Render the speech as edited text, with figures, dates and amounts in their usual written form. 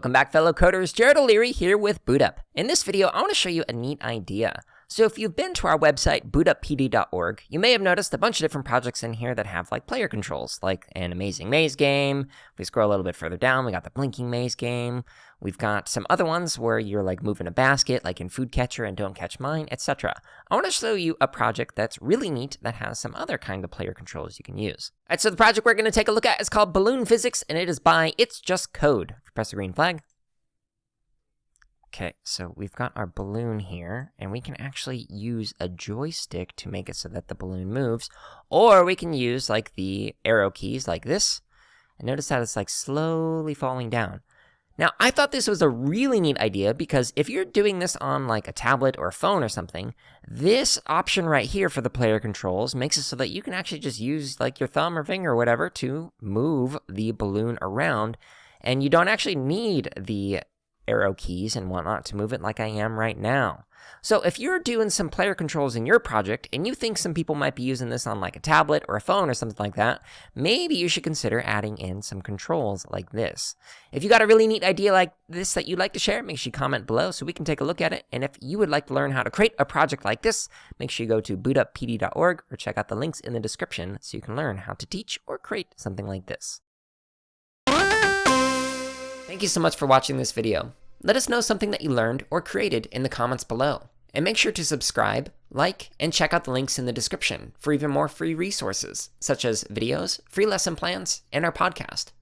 Welcome back, fellow coders. Jared O'Leary here with BootUp. In this video, I want to show you a neat idea. So if you've been to our website, bootuppd.org, you may have noticed a bunch of different projects in here that have like player controls, like an amazing maze game. If we scroll a little bit further down, we got the blinking maze game. We've got some other ones where you're like moving a basket, like in Food Catcher and Don't Catch Mine, etc. I want to show you a project that's really neat that has some other kind of player controls you can use. All right, so the project we're going to take a look at is called Balloon Physics, and it is by It's Just Code. If you press the green flag. Okay, so we've got our balloon here, and we can actually use a joystick to make it so that the balloon moves, or we can use like the arrow keys like this, and notice that it's like slowly falling down. Now, I thought this was a really neat idea because if you're doing this on like a tablet or a phone or something, this option right here for the player controls makes it so that you can actually just use like your thumb or finger or whatever to move the balloon around, and you don't actually need the arrow keys and whatnot to move it like I am right now. So if you're doing some player controls in your project and you think some people might be using this on like a tablet or a phone or something like that, maybe you should consider adding in some controls like this. If you got a really neat idea like this that you'd like to share, make sure you comment below so we can take a look at it. And if you would like to learn how to create a project like this, make sure you go to bootuppd.org or check out the links in the description so you can learn how to teach or create something like this. Thank you so much for watching this video. Let us know something that you learned or created in the comments below. And make sure to subscribe, like, and check out the links in the description for even more free resources, such as videos, free lesson plans, and our podcast.